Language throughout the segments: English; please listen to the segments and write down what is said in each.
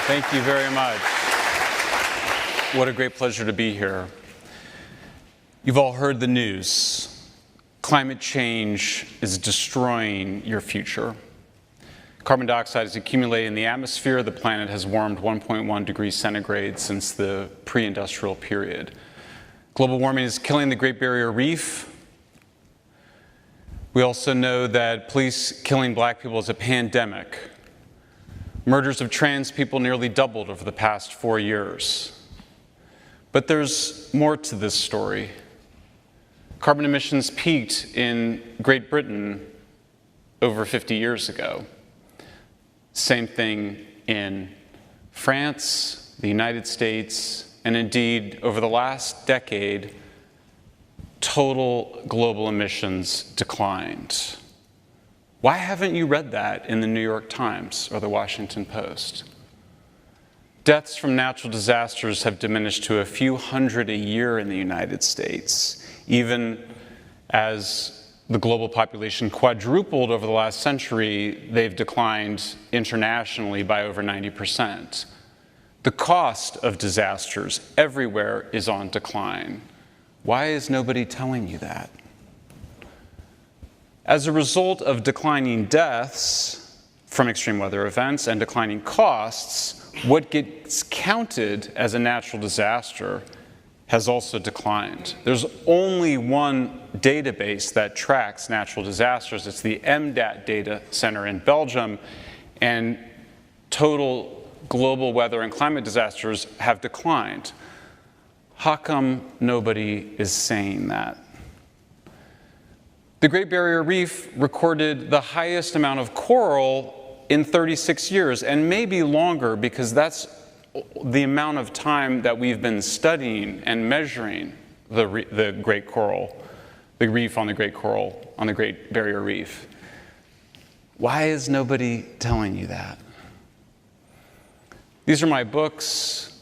Thank you very much. What a great pleasure to be here. You've all heard the news. Climate change is destroying your future. Carbon dioxide is accumulating in the atmosphere. The planet has warmed 1.1 degrees centigrade since the pre-industrial period. Global warming is killing the Great Barrier Reef. We also know that police killing black people is a pandemic. Murders of trans people nearly doubled over the past 4 years. But there's more to this story. Carbon emissions peaked in Great Britain over 50 years ago. Same thing in France, the United States, and indeed, over the last decade, total global emissions declined. Why haven't you read that in the New York Times or the Washington Post? Deaths from natural disasters have diminished to a few hundred a year in the United States, even as the global population quadrupled over the last century. They've declined internationally by over 90%. The cost of disasters everywhere is on decline. Why is nobody telling you that? As a result of declining deaths from extreme weather events and declining costs, what gets counted as a natural disaster has also declined. There's only one database that tracks natural disasters. It's the MDAT data center in Belgium, and total global weather and climate disasters have declined. How come nobody is saying that? The Great Barrier Reef recorded the highest amount of coral in 36 years, and maybe longer, because that's the amount of time that we've been studying and measuring the great coral, the reef on the great coral, on the Great Barrier Reef. Why is nobody telling you that? These are my books.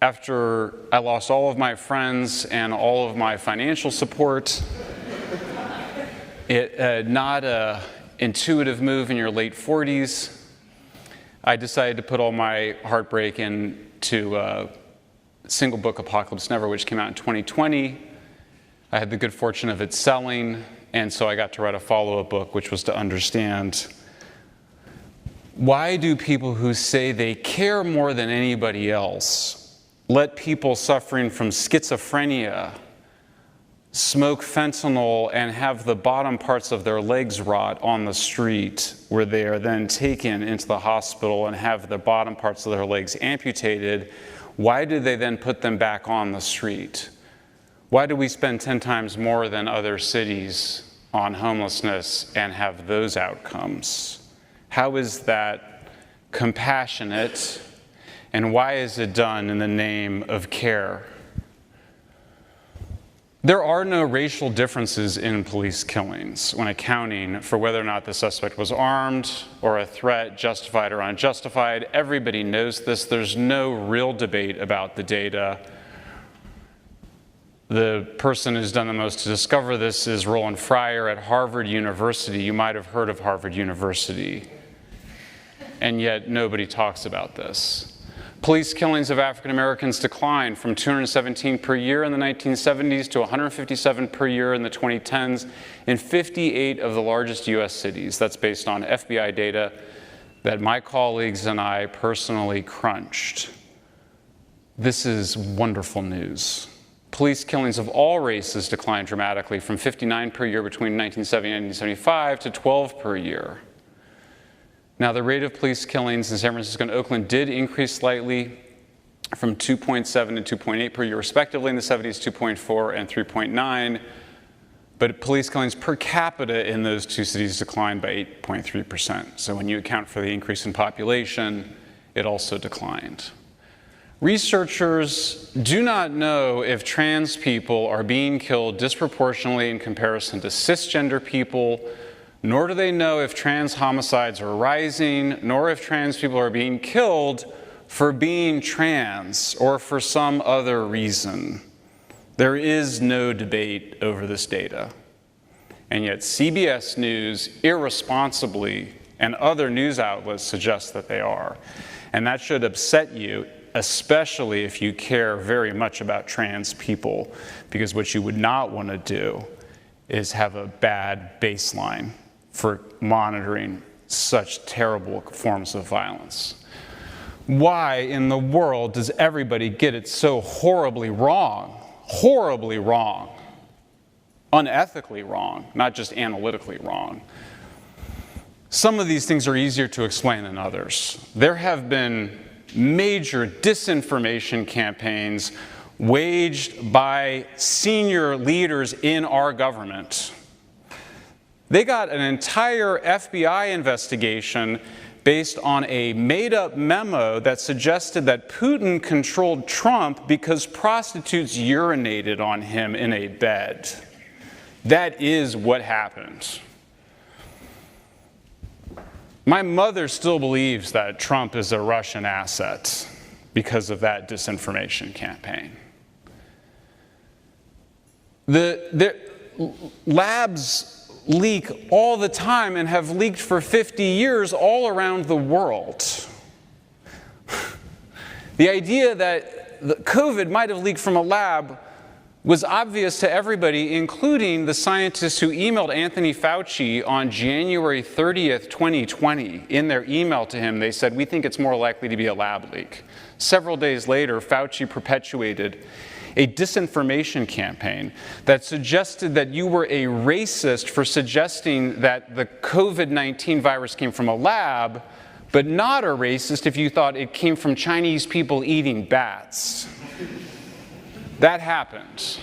After I lost all of my friends and all of my financial support, not an intuitive move in your late 40s, I decided to put all my heartbreak into a single book, Apocalypse Never, which came out in 2020. I had the good fortune of it selling, and so I got to write a follow-up book, which was to understand, why do people who say they care more than anybody else let people suffering from schizophrenia smoke fentanyl and have the bottom parts of their legs rot on the street, where they are then taken into the hospital and have the bottom parts of their legs amputated? Why do they then put them back on the street? Why do we spend 10 times more than other cities on homelessness and have those outcomes? How is that compassionate, and why is it done in the name of care? There are no racial differences in police killings when accounting for whether or not the suspect was armed or a threat, justified or unjustified. Everybody knows this. There's no real debate about the data. The person who's done the most to discover this is Roland Fryer at Harvard University. You might have heard of Harvard University, and yet nobody talks about this. Police killings of African Americans declined from 217 per year in the 1970s to 157 per year in the 2010s in 58 of the largest US cities. That's based on FBI data that my colleagues and I personally crunched. This is wonderful news. Police killings of all races declined dramatically from 59 per year between 1970 and 1975 to 12 per year. Now, the rate of police killings in San Francisco and Oakland did increase slightly from 2.7 to 2.8 per year respectively in the 70s, 2.4 and 3.9. But police killings per capita in those two cities declined by 8.3%. So when you account for the increase in population, it also declined. Researchers do not know if trans people are being killed disproportionately in comparison to cisgender people, nor do they know if trans homicides are rising, nor if trans people are being killed for being trans or for some other reason. There is no debate over this data. And yet CBS News irresponsibly and other news outlets suggest that they are. And that should upset you, especially if you care very much about trans people, because what you would not want to do is have a bad baseline for monitoring such terrible forms of violence. Why in the world does everybody get it so horribly wrong, unethically wrong, not just analytically wrong? Some of these things are easier to explain than others. There have been major disinformation campaigns waged by senior leaders in our government. They got an entire FBI investigation based on a made-up memo that suggested that Putin controlled Trump because prostitutes urinated on him in a bed. That is what happened. My mother still believes that Trump is a Russian asset because of that disinformation campaign. The labs leak all the time and have leaked for 50 years all around the world. The idea that the COVID might have leaked from a lab was obvious to everybody, including the scientists who emailed Anthony Fauci on January 30th, 2020. In their email to him, they said, "We think it's more likely to be a lab leak." Several days later, Fauci perpetuated a disinformation campaign that suggested that you were a racist for suggesting that the COVID-19 virus came from a lab, but not a racist if you thought it came from Chinese people eating bats. That happened.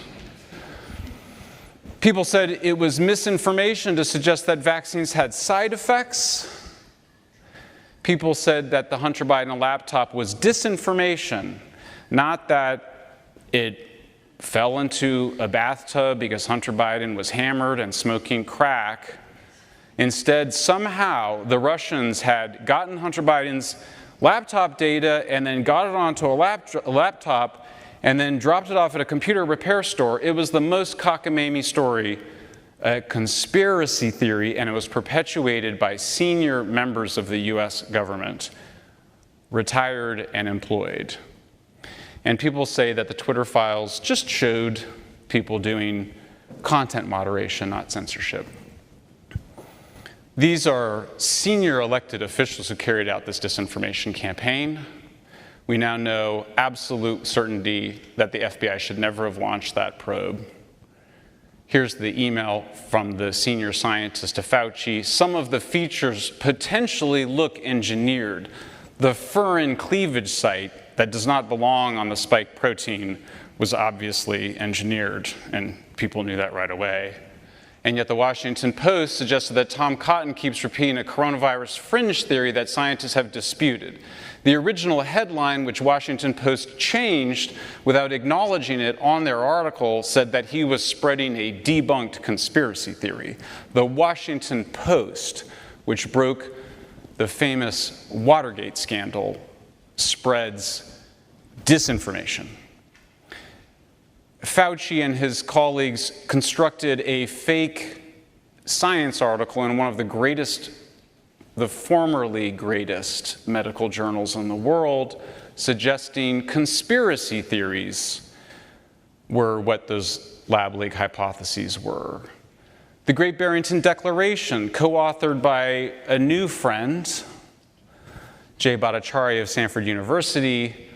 People said it was misinformation to suggest that vaccines had side effects. People said that the Hunter Biden laptop was disinformation, not that it fell into a bathtub because Hunter Biden was hammered and smoking crack. Instead, somehow the Russians had gotten Hunter Biden's laptop data and then got it onto a laptop and then dropped it off at a computer repair store. It was the most cockamamie story, a conspiracy theory, and it was perpetuated by senior members of the US government, retired and employed. And people say that the Twitter files just showed people doing content moderation, not censorship. These are senior elected officials who carried out this disinformation campaign. We now know absolute certainty that the FBI should never have launched that probe. Here's the email from the senior scientist to Fauci. Some of the features potentially look engineered. The furin cleavage site that does not belong on the spike protein was obviously engineered, and people knew that right away. And yet the Washington Post suggested that Tom Cotton keeps repeating a coronavirus fringe theory that scientists have disputed. The original headline, which Washington Post changed without acknowledging it on their article, said that he was spreading a debunked conspiracy theory. The Washington Post, which broke the famous Watergate scandal, spreads disinformation. Fauci and his colleagues constructed a fake science article in one of the formerly greatest medical journals in the world, suggesting conspiracy theories were what those lab leak hypotheses were. The Great Barrington Declaration, co-authored by a new friend, Jay Bhattacharya of Stanford University,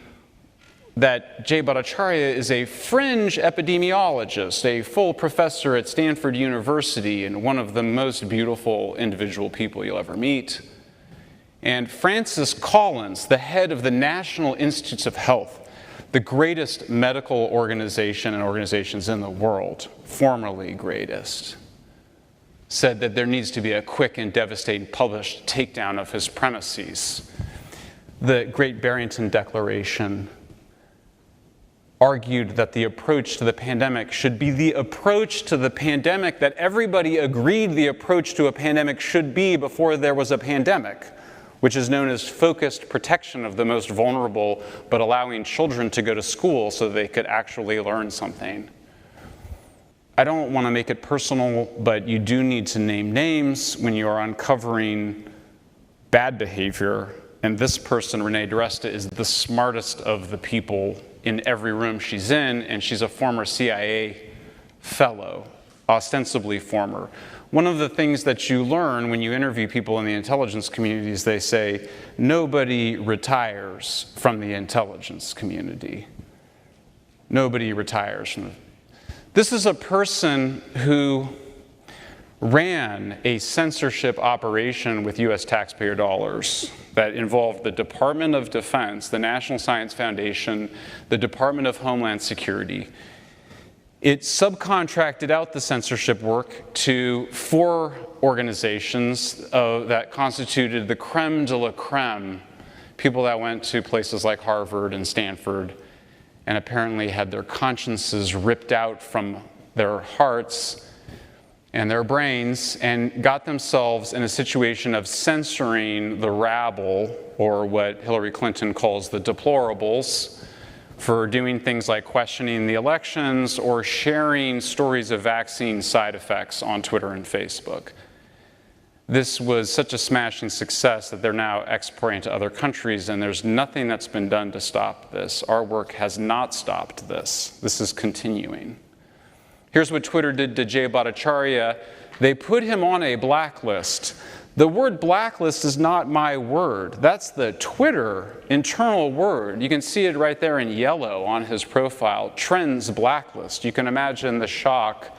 that Jay Bhattacharya is a fringe epidemiologist, a full professor at Stanford University, and one of the most beautiful individual people you'll ever meet. And Francis Collins, the head of the National Institutes of Health, the greatest medical organization and organizations in the world, formerly greatest, said that there needs to be a quick and devastating published takedown of his premises. The Great Barrington Declaration argued that the approach to the pandemic should be the approach to the pandemic that everybody agreed the approach to a pandemic should be before there was a pandemic, which is known as focused protection of the most vulnerable, but allowing children to go to school so they could actually learn something. I don't want to make it personal, but you do need to name names when you are uncovering bad behavior And this person, Renee DiResta, is the smartest of the people in every room she's in, and she's a former CIA fellow, ostensibly former. One of the things that you learn when you interview people in the intelligence community is they say, nobody retires from the intelligence community. Nobody retires from it. This is a person who ran a censorship operation with US taxpayer dollars that involved the Department of Defense, the National Science Foundation, the Department of Homeland Security. It subcontracted out the censorship work to 4 organizations that constituted the creme de la creme, people that went to places like Harvard and Stanford and apparently had their consciences ripped out from their hearts and their brains and got themselves in a situation of censoring the rabble, or what Hillary Clinton calls the deplorables, for doing things like questioning the elections or sharing stories of vaccine side effects on Twitter and Facebook. This was such a smashing success that they're now exporting to other countries, and there's nothing that's been done to stop this. Our work has not stopped this. This is continuing. Here's what Twitter did to Jay Bhattacharya. They put him on a blacklist. The word blacklist is not my word. That's the Twitter internal word. You can see it right there in yellow on his profile, Trends Blacklist. You can imagine the shock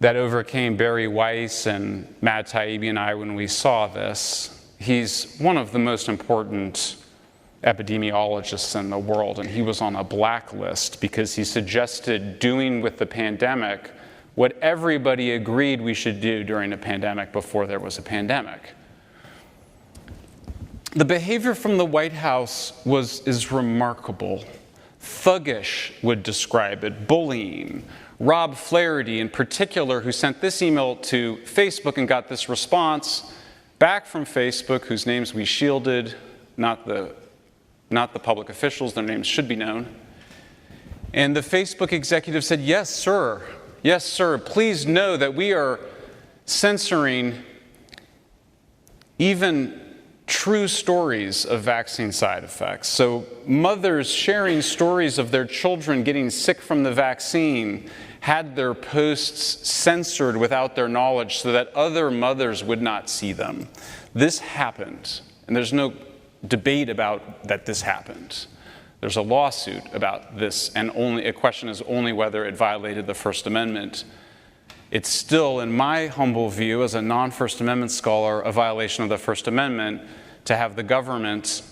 that overcame Barry Weiss and Matt Taibbi and I when we saw this. He's one of the most important epidemiologists in the world, and he was on a blacklist because he suggested doing with the pandemic what everybody agreed we should do during a pandemic before there was a pandemic. The behavior from the White House is remarkable. Thuggish would describe it, bullying. Rob Flaherty in particular, who sent this email to Facebook and got this response back from Facebook, whose names we shielded, not the public officials, their names should be known. And the Facebook executive said, yes, sir, please know that we are censoring even true stories of vaccine side effects. So mothers sharing stories of their children getting sick from the vaccine had their posts censored without their knowledge so that other mothers would not see them. This happened, and there's no debate about that this happened. There's a lawsuit about this, and a question is only whether it violated the First Amendment. It's still, in my humble view, as a non-First Amendment scholar, a violation of the First Amendment to have the government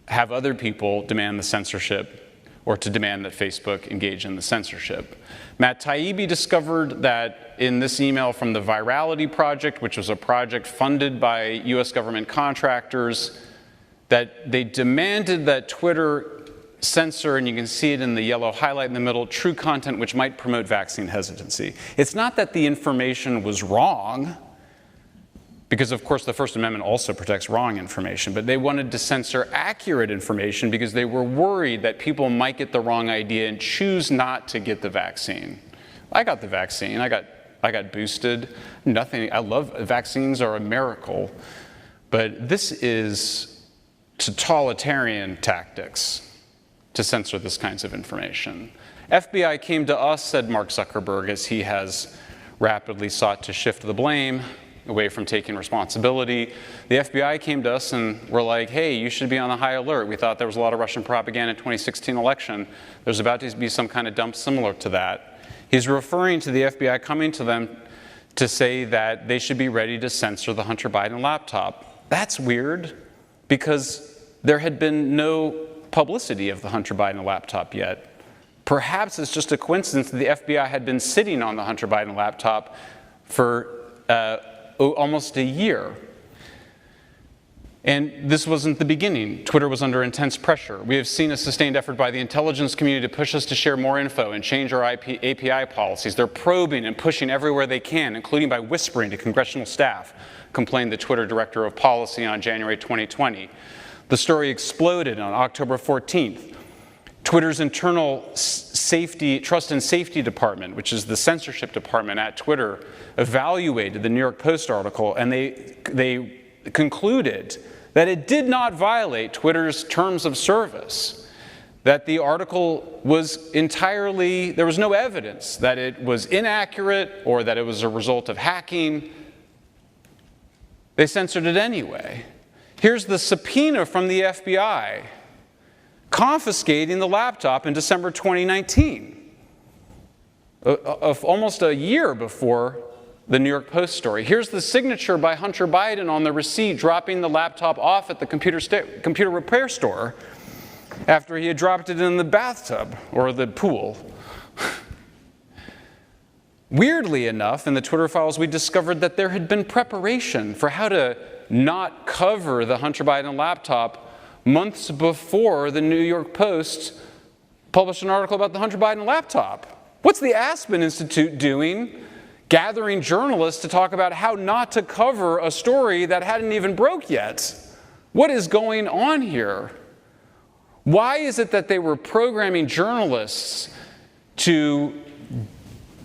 have other people demand the censorship, or to demand that Facebook engage in the censorship. Matt Taibbi discovered that in this email from the Virality Project, which was a project funded by US government contractors, that they demanded that Twitter censor, and you can see it in the yellow highlight in the middle, true content which might promote vaccine hesitancy. It's not that the information was wrong, because of course the First Amendment also protects wrong information, but they wanted to censor accurate information because they were worried that people might get the wrong idea and choose not to get the vaccine. I got the vaccine, I got boosted, nothing, I love, vaccines are a miracle, but this is totalitarian tactics to censor this kinds of information. FBI came to us, said Mark Zuckerberg, as he has rapidly sought to shift the blame away from taking responsibility. The FBI came to us and were like, hey, you should be on a high alert. We thought there was a lot of Russian propaganda in the 2016 election. There's about to be some kind of dump similar to that. He's referring to the FBI coming to them to say that they should be ready to censor the Hunter Biden laptop. That's weird, because there had been no publicity of the Hunter Biden laptop yet. Perhaps it's just a coincidence that the FBI had been sitting on the Hunter Biden laptop for almost a year. And this wasn't the beginning. Twitter was under intense pressure. We have seen a sustained effort by the intelligence community to push us to share more info and change our API policies. They're probing and pushing everywhere they can, including by whispering to congressional staff, complained the Twitter director of policy on January 2020. The story exploded on October 14th. Twitter's internal trust and safety department, which is the censorship department at Twitter, evaluated the New York Post article, and they concluded that it did not violate Twitter's terms of service, that the article was entirely, there was no evidence that it was inaccurate or that it was a result of hacking. They censored it anyway. Here's the subpoena from the FBI confiscating the laptop in December 2019, almost a year before the New York Post story. Here's the signature by Hunter Biden on the receipt dropping the laptop off at the computer repair store after he had dropped it in the bathtub or the pool. Weirdly enough, in the Twitter files, we discovered that there had been preparation for how to not cover the Hunter Biden laptop months before the New York Post published an article about the Hunter Biden laptop. What's the Aspen Institute doing, gathering journalists to talk about how not to cover a story that hadn't even broke yet? What is going on here? Why is it that they were programming journalists to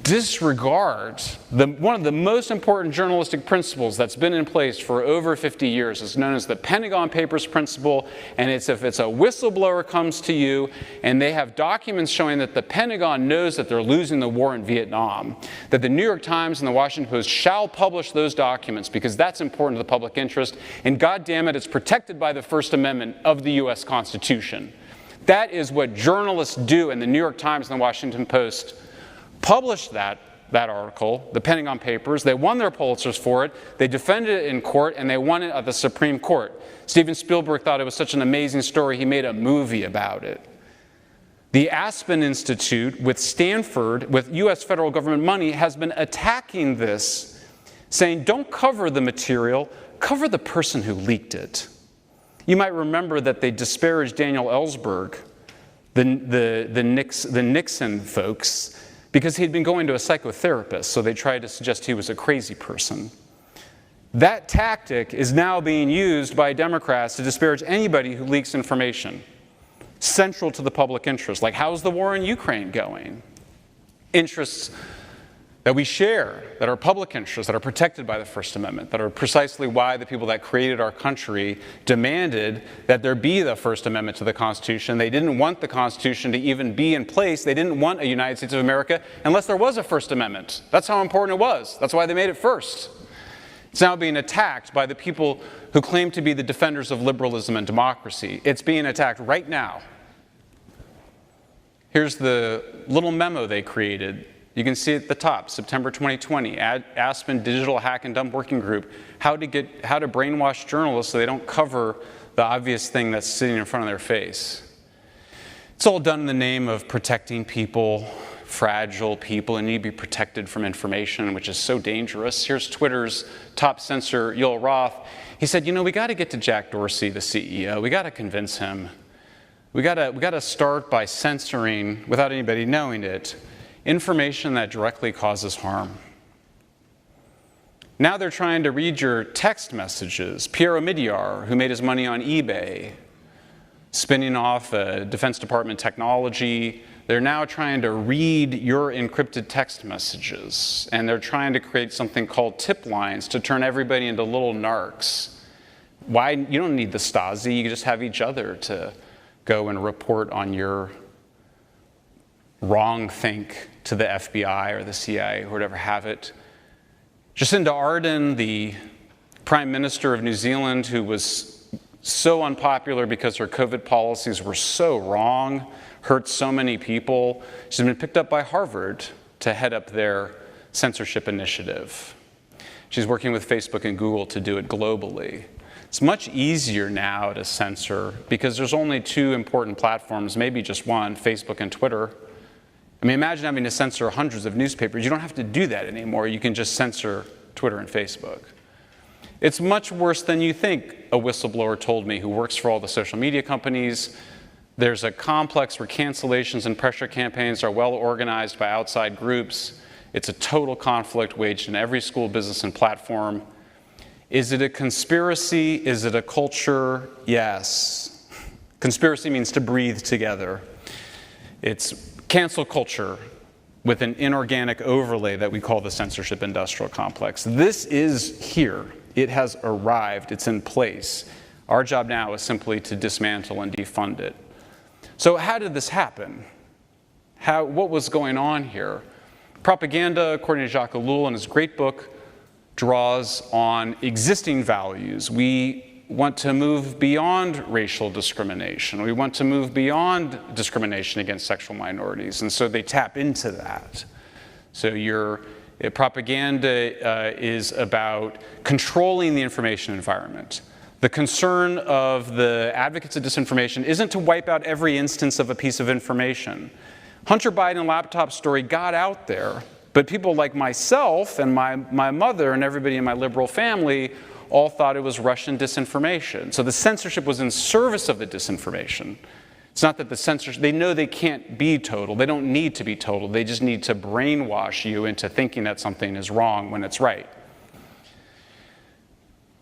disregard one of the most important journalistic principles that's been in place for over 50 years? It's known as the Pentagon Papers principle, and it's if it's a whistleblower comes to you and they have documents showing that the Pentagon knows that they're losing the war in Vietnam, that the New York Times and the Washington Post shall publish those documents because that's important to the public interest, and God damn it, it's protected by the First Amendment of the U.S. Constitution. That is what journalists do, and the New York Times and the Washington Post published that article, the Pentagon Papers. They won their Pulitzers for it. They defended it in court, and they won it at the Supreme Court. Steven Spielberg thought it was such an amazing story, he made a movie about it. The Aspen Institute with Stanford, with U.S. federal government money, has been attacking this, saying, don't cover the material, cover the person who leaked it. You might remember that they disparaged Daniel Ellsberg, the Nixon folks, because he'd been going to a psychotherapist, so they tried to suggest he was a crazy person. That tactic is now being used by Democrats to disparage anybody who leaks information central to the public interest, like how's the war in Ukraine going? Interests that we share, that are public interests, that are protected by the First Amendment, that are precisely why the people that created our country demanded that there be the First Amendment to the Constitution. They didn't want the Constitution to even be in place. They didn't want a United States of America unless there was a First Amendment. That's how important it was. That's why they made it first. It's now being attacked by the people who claim to be the defenders of liberalism and democracy. It's being attacked right now. Here's the little memo they created. You can see at the top, September 2020, Aspen Digital Hack and Dump Working Group, how to brainwash journalists so they don't cover the obvious thing that's sitting in front of their face. It's all done in the name of protecting people, fragile people, and need to be protected from information, which is so dangerous. Here's Twitter's top censor, Yoel Roth. He said, we got to get to Jack Dorsey, the CEO. We got to convince him. We got to start by censoring, without anybody knowing it, information that directly causes harm. Now they're trying to read your text messages. Pierre Omidyar, who made his money on eBay, spinning off Defense Department technology, they're now trying to read your encrypted text messages. And they're trying to create something called tip lines to turn everybody into little narcs. Why? You don't need the Stasi. You can just have each other to go and report on your wrong think to the FBI or the CIA or whatever have it. Jacinda Ardern, the Prime Minister of New Zealand, who was so unpopular because her COVID policies were so wrong, hurt so many people, she's been picked up by Harvard to head up their censorship initiative. She's working with Facebook and Google to do it globally. It's much easier now to censor because there's only two important platforms, maybe just one, Facebook and Twitter. I mean, imagine having to censor hundreds of newspapers. You don't have to do that anymore. You can just censor Twitter and Facebook. It's much worse than you think, a whistleblower told me, who works for all the social media companies. There's a complex where cancellations and pressure campaigns are well organized by outside groups. It's a total conflict waged in every school, business, and platform. Is it a conspiracy? Is it a culture? Yes. Conspiracy means to breathe together. It's cancel culture with an inorganic overlay that we call the censorship industrial complex. This is here. It has arrived. It's in place. Our job now is simply to dismantle and defund it. So how did this happen? What was going on here? Propaganda, according to Jacques Ellul in his great book, draws on existing values. We want to move beyond racial discrimination. We want to move beyond discrimination against sexual minorities. And so they tap into that. So propaganda is about controlling the information environment. The concern of the advocates of disinformation isn't to wipe out every instance of a piece of information. Hunter Biden laptop story got out there, but people like myself and my mother and everybody in my liberal family all thought it was Russian disinformation. So the censorship was in service of the disinformation. It's not that the censorship, they know they can't be total. They don't need to be total. They just need to brainwash you into thinking that something is wrong when it's right.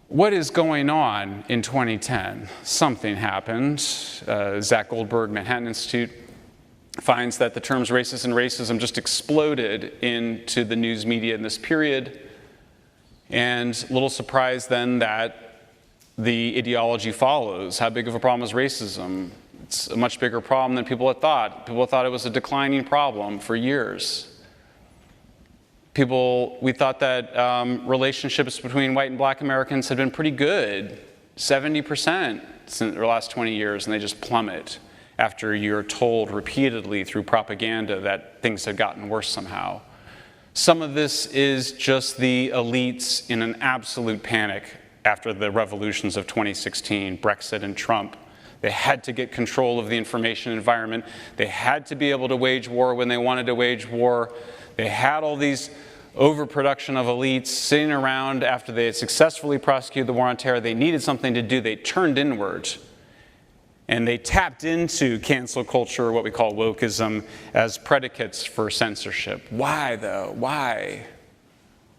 What is going on in 2010? Something happened. Zach Goldberg, Manhattan Institute, finds that the terms racist and racism just exploded into the news media in this period. And little surprise then that the ideology follows. How big of a problem is racism? It's a much bigger problem than people had thought. People thought it was a declining problem for years. We thought that relationships between white and black Americans had been pretty good, 70% in the last 20 years, and they just plummet after you're told repeatedly through propaganda that things have gotten worse somehow. Some of this is just the elites in an absolute panic after the revolutions of 2016, Brexit and Trump. They had to get control of the information environment. They had to be able to wage war when they wanted to wage war. They had all these overproduction of elites sitting around after they had successfully prosecuted the war on terror. They needed something to do. They turned inward. And they tapped into cancel culture, what we call wokeism, as predicates for censorship. Why, though? Why?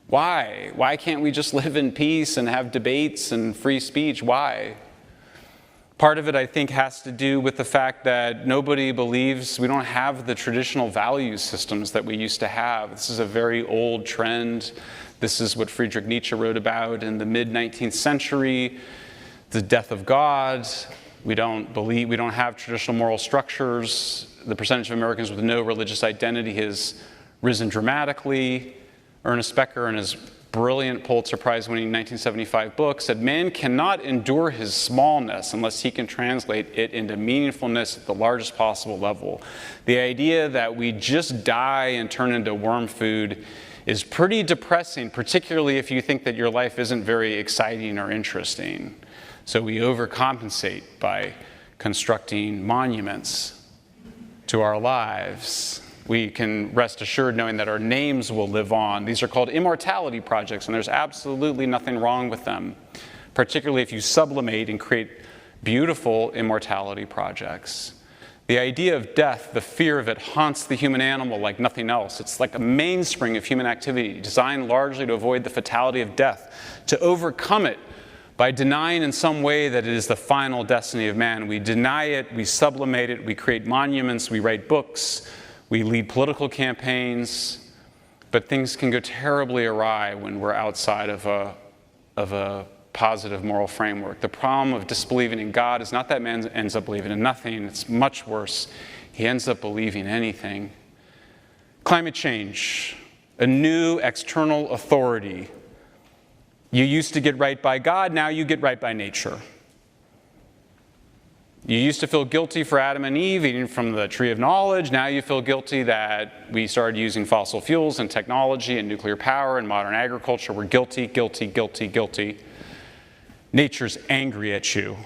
Why? Why can't we just live in peace and have debates and free speech? Why? Part of it, I think, has to do with the fact that nobody believes, we don't have the traditional value systems that we used to have. This is a very old trend. This is what Friedrich Nietzsche wrote about in the mid-19th century, the death of God. We don't have traditional moral structures. The percentage of Americans with no religious identity has risen dramatically. Ernest Becker, in his brilliant Pulitzer Prize-winning 1975 book, said, "Man cannot endure his smallness unless he can translate it into meaningfulness at the largest possible level." The idea that we just die and turn into worm food is pretty depressing, particularly if you think that your life isn't very exciting or interesting. So we overcompensate by constructing monuments to our lives. We can rest assured knowing that our names will live on. These are called immortality projects, and there's absolutely nothing wrong with them, particularly if you sublimate and create beautiful immortality projects. The idea of death, the fear of it, haunts the human animal like nothing else. It's like a mainspring of human activity, designed largely to avoid the fatality of death. To overcome it by denying in some way that it is the final destiny of man. We deny it, we sublimate it, we create monuments, we write books, we lead political campaigns, but things can go terribly awry when we're outside of a positive moral framework. The problem of disbelieving in God is not that man ends up believing in nothing, it's much worse. He ends up believing anything. Climate change, a new external authority. You used to get right by God, now you get right by nature. You used to feel guilty for Adam and Eve eating from the tree of knowledge, now you feel guilty that we started using fossil fuels and technology and nuclear power and modern agriculture. We're guilty, guilty, guilty, guilty. Nature's angry at you.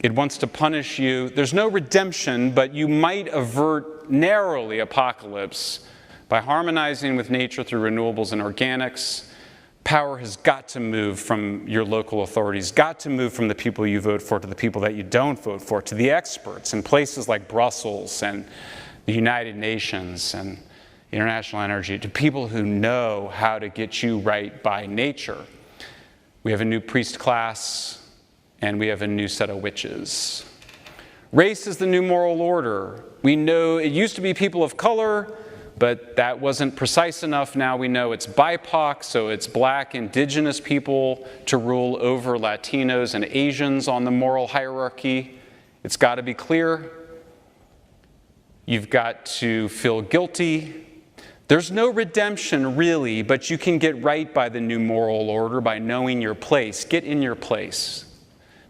It wants to punish you. There's no redemption, but you might avert narrowly apocalypse by harmonizing with nature through renewables and organics. Power has got to move from your local authorities, got to move from the people you vote for to the people that you don't vote for, to the experts in places like Brussels and the United Nations and International Energy, to people who know how to get you right by nature. We have a new priest class, and we have a new set of witches. Race is the new moral order. We know it used to be people of color. but that wasn't precise enough. Now we know it's BIPOC, so it's black, indigenous people to rule over Latinos and Asians on the moral hierarchy. It's got to be clear. You've got to feel guilty. There's no redemption, really, but you can get right by the new moral order by knowing your place. Get in your place.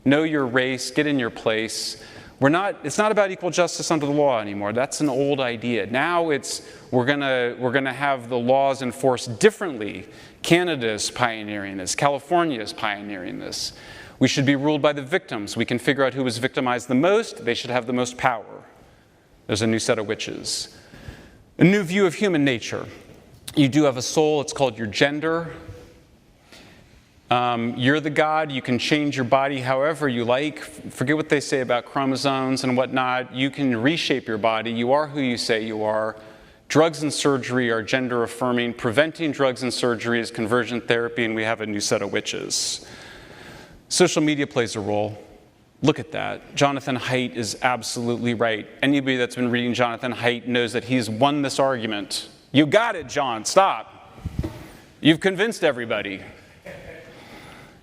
Know your race, get in your place. It's not about equal justice under the law anymore. That's an old idea. Now we're gonna have the laws enforced differently. Canada's pioneering this. California is pioneering this. We should be ruled by the victims. We can figure out who was victimized the most. They should have the most power. There's a new set of witches. A new view of human nature. You do have a soul. It's called your gender. You're the God. You can change your body however you like. Forget what they say about chromosomes and whatnot. You can reshape your body. You are who you say you are. Drugs and surgery are gender affirming. Preventing drugs and surgery is conversion therapy, and we have a new set of witches. Social media plays a role. Look at that. Jonathan Haidt is absolutely right. Anybody that's been reading Jonathan Haidt knows that he's won this argument. You got it, John. Stop. You've convinced everybody.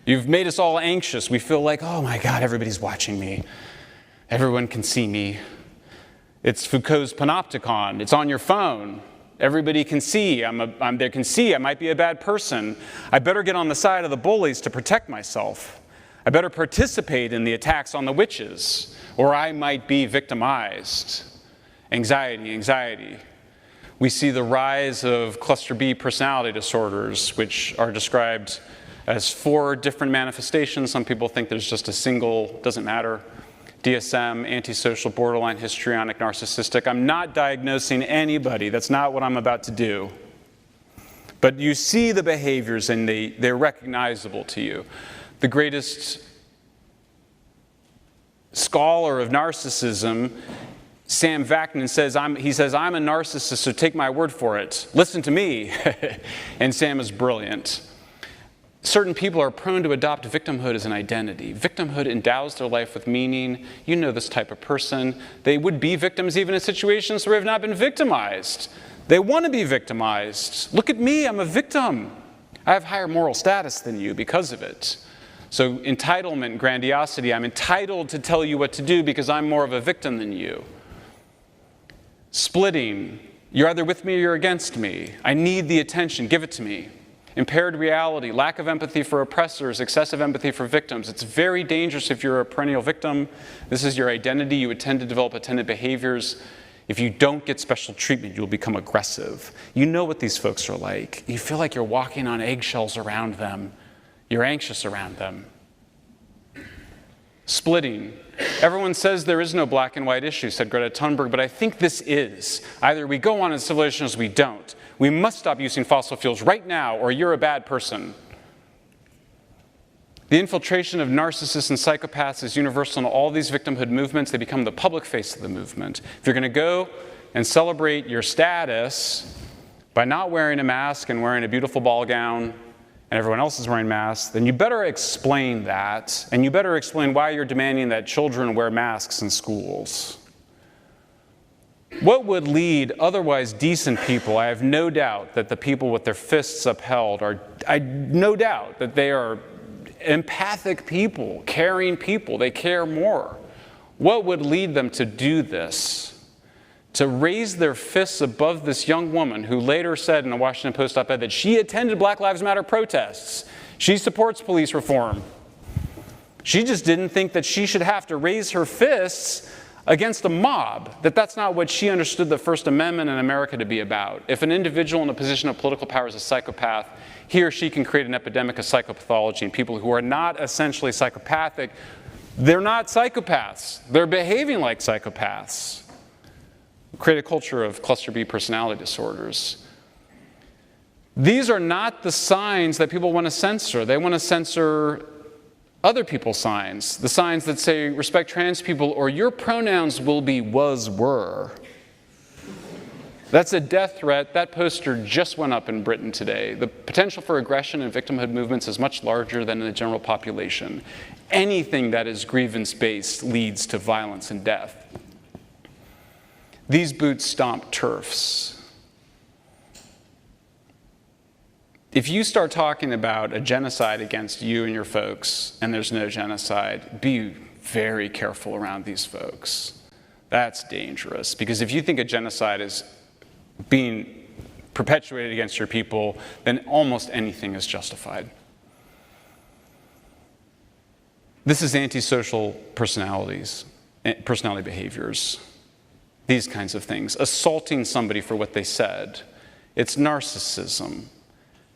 You've made us all anxious. We feel like, oh my God, everybody's watching me. Everyone can see me. It's Foucault's panopticon. It's on your phone. Everybody can see. They can see I might be a bad person. I better get on the side of the bullies to protect myself. I better participate in the attacks on the witches, or I might be victimized. Anxiety. We see the rise of cluster B personality disorders, which are described as 4 different manifestations. Some people think there's just a single, doesn't matter. DSM, antisocial, borderline, histrionic, narcissistic. I'm not diagnosing anybody. That's not what I'm about to do. But you see the behaviors and they're recognizable to you. The greatest scholar of narcissism, Sam Vaknin, says, I'm a narcissist, so take my word for it. Listen to me. And Sam is brilliant. Certain people are prone to adopt victimhood as an identity. Victimhood endows their life with meaning. You know this type of person. They would be victims even in situations where they've not been victimized. They want to be victimized. Look at me, I'm a victim. I have higher moral status than you because of it. So entitlement, grandiosity, I'm entitled to tell you what to do because I'm more of a victim than you. Splitting, you're either with me or you're against me. I need the attention, give it to me. Impaired reality, lack of empathy for oppressors, excessive empathy for victims. It's very dangerous if you're a perennial victim. This is your identity. You would tend to develop attendant behaviors. If you don't get special treatment, you'll become aggressive. You know what these folks are like. You feel like you're walking on eggshells around them. You're anxious around them. Splitting. Everyone says there is no black and white issue, said Greta Thunberg, but I think this is. Either we go on in civilization or we don't. We must stop using fossil fuels right now, or you're a bad person. The infiltration of narcissists and psychopaths is universal in all these victimhood movements. They become the public face of the movement. If you're going to go and celebrate your status by not wearing a mask and wearing a beautiful ball gown, and everyone else is wearing masks, then you better explain that, and you better explain why you're demanding that children wear masks in schools. What would lead otherwise decent people? I have no doubt that the people with their fists upheld no doubt that they are empathic people, caring people. They care more. What would lead them to do this? To raise their fists above this young woman who later said in a Washington Post op-ed that she attended Black Lives Matter protests. She supports police reform. She just didn't think that she should have to raise her fists against a mob, that's not what she understood the First Amendment in America to be about. If an individual in a position of political power is a psychopath, he or she can create an epidemic of psychopathology, and people who are not essentially psychopathic, they're not psychopaths. They're behaving like psychopaths. Create a culture of cluster B personality disorders. These are not the signs that people want to censor. They want to censor other people's signs, the signs that say respect trans people or your pronouns will be was, were. That's a death threat. That poster just went up in Britain today. The potential for aggression and victimhood movements is much larger than in the general population. Anything that is grievance-based leads to violence and death. These boots stomp turfs. If you start talking about a genocide against you and your folks, and there's no genocide, be very careful around these folks. That's dangerous, because if you think a genocide is being perpetuated against your people, then almost anything is justified. This is antisocial personality behaviors, these kinds of things. Assaulting somebody for what they said. It's narcissism.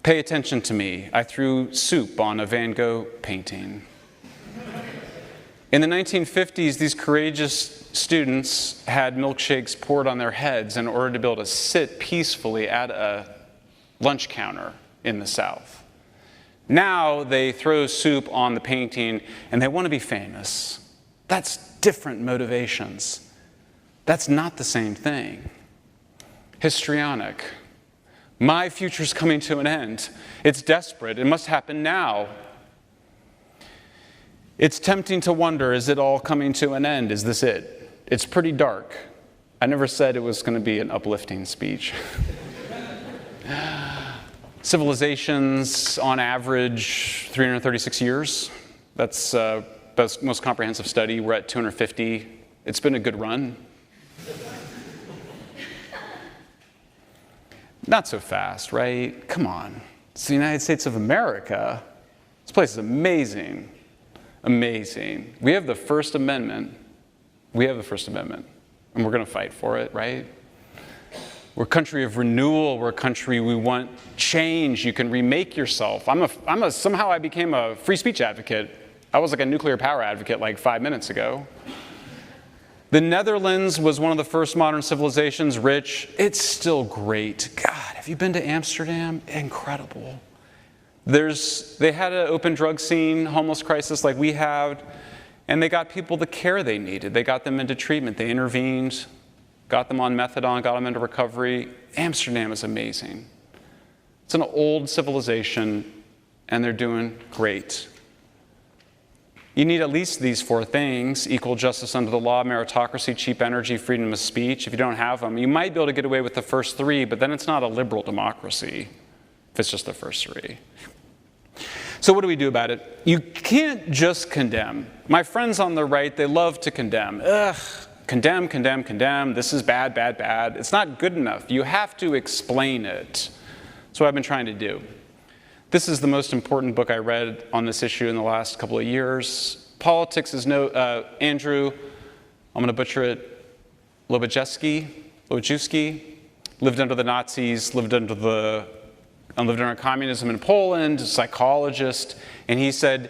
Pay attention to me. I threw soup on a Van Gogh painting. In the 1950s, these courageous students had milkshakes poured on their heads in order to be able to sit peacefully at a lunch counter in the South. Now they throw soup on the painting and they want to be famous. That's different motivations. That's not the same thing. Histrionic. My future's coming to an end. It's desperate. It must happen now. It's tempting to wonder, is it all coming to an end? Is this it? It's pretty dark. I never said it was going to be an uplifting speech. Civilizations, on average, 336 years. That's the most comprehensive study. We're at 250. It's been a good run. Not so fast, right? Come on. It's the United States of America. This place is amazing. Amazing. We have the First Amendment. We have the First Amendment. And we're going to fight for it, right? We're a country of renewal. We're a country we want change. You can remake yourself. Somehow I became a free speech advocate. I was like a nuclear power advocate like 5 minutes ago. The Netherlands was one of the first modern civilizations, rich. It's still great. God, have you been to Amsterdam? Incredible. They had an open drug scene, homeless crisis like we have, and they got people the care they needed. They got them into treatment. They intervened, got them on methadone, got them into recovery. Amsterdam is amazing. It's an old civilization, and they're doing great. You need at least these 4 things: equal justice under the law, meritocracy, cheap energy, freedom of speech. If you don't have them, you might be able to get away with the first 3, but then it's not a liberal democracy if it's just the first 3. So what do we do about it? You can't just condemn. My friends on the right, they love to condemn. Condemn, condemn, condemn. This is bad, bad, bad. It's not good enough. You have to explain it. That's what I've been trying to do. This is the most important book I read on this issue in the last couple of years. Politics is Andrew, I'm going to butcher it, Lobachevsky, lived under the Nazis, lived under communism in Poland, a psychologist, and he said,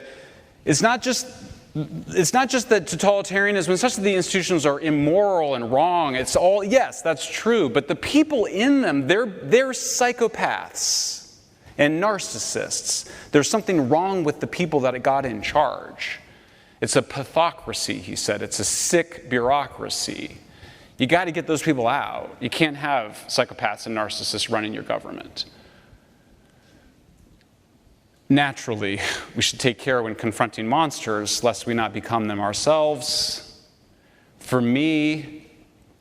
it's not just that totalitarianism, it's not that the institutions are immoral and wrong. It's all, yes, that's true, but the people in them, they're psychopaths and narcissists. There's something wrong with the people that got in charge. It's a pathocracy, he said. It's a sick bureaucracy. You got to get those people out. You can't have psychopaths and narcissists running your government. Naturally, we should take care when confronting monsters, lest we not become them ourselves. For me,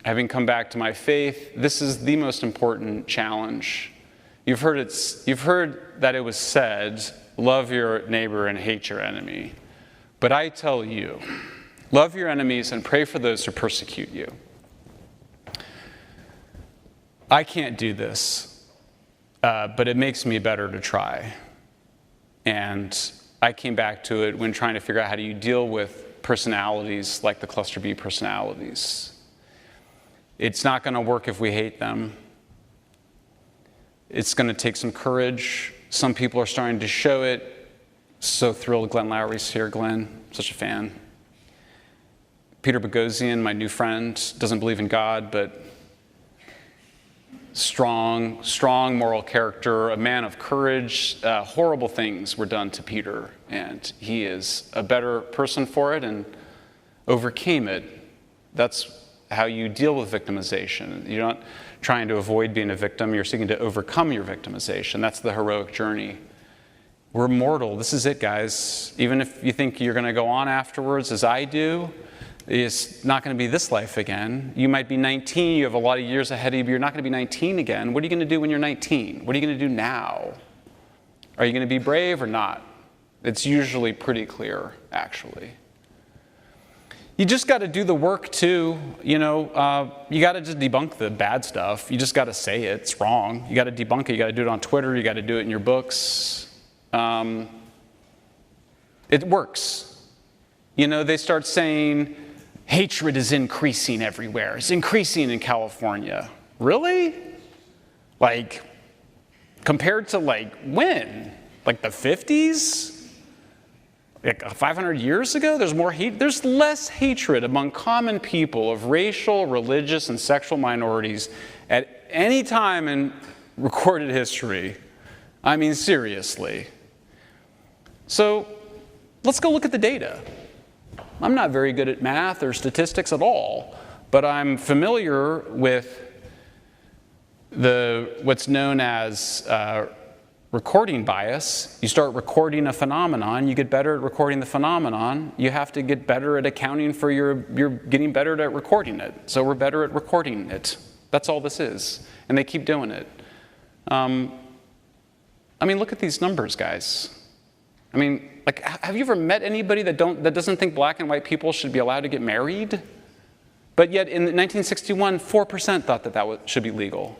having come back to my faith, this is the most important challenge. You've heard that it was said, love your neighbor and hate your enemy. But I tell you, love your enemies and pray for those who persecute you. I can't do this, but it makes me better to try. And I came back to it when trying to figure out how do you deal with personalities like the cluster B personalities. It's not going to work if we hate them. It's going to take some courage. Some people are starting to show it. So thrilled Glenn Lowry's here. Glenn, such a fan. Peter Boghossian, my new friend, doesn't believe in God, but strong moral character, a man of courage. Horrible things were done to Peter, and he is a better person for it and overcame it. That's how you deal with victimization. You're not trying to avoid being a victim, you're seeking to overcome your victimization. That's the heroic journey. We're mortal. This is it, guys. Even if you think you're going to go on afterwards, as I do, it's not going to be this life again. You might be 19, you have a lot of years ahead of you, but you're not going to be 19 again. What are you going to do when you're 19? What are you going to do now? Are you going to be brave or not? It's usually pretty clear, actually. You just got to do the work too. You got to just debunk the bad stuff. You just got to say it's wrong. You got to debunk it. You got to do it on Twitter. You got to do it in your books. It works. They start saying hatred is increasing everywhere. It's increasing in California. Really? Like, compared to when? Like the 50s? Like 500 years ago? There's more hate. There's less hatred among common people of racial, religious, and sexual minorities at any time in recorded history. I mean, seriously. So let's go look at the data. I'm not very good at math or statistics at all, but I'm familiar with what's known as recording bias. You start recording a phenomenon, you get better at recording the phenomenon, you have to get better at accounting for you're getting better at recording it. So we're better at recording it. That's all this is. And they keep doing it. Look at these numbers, guys. Have you ever met anybody that doesn't think black and white people should be allowed to get married? But yet in 1961, 4% thought that should be legal.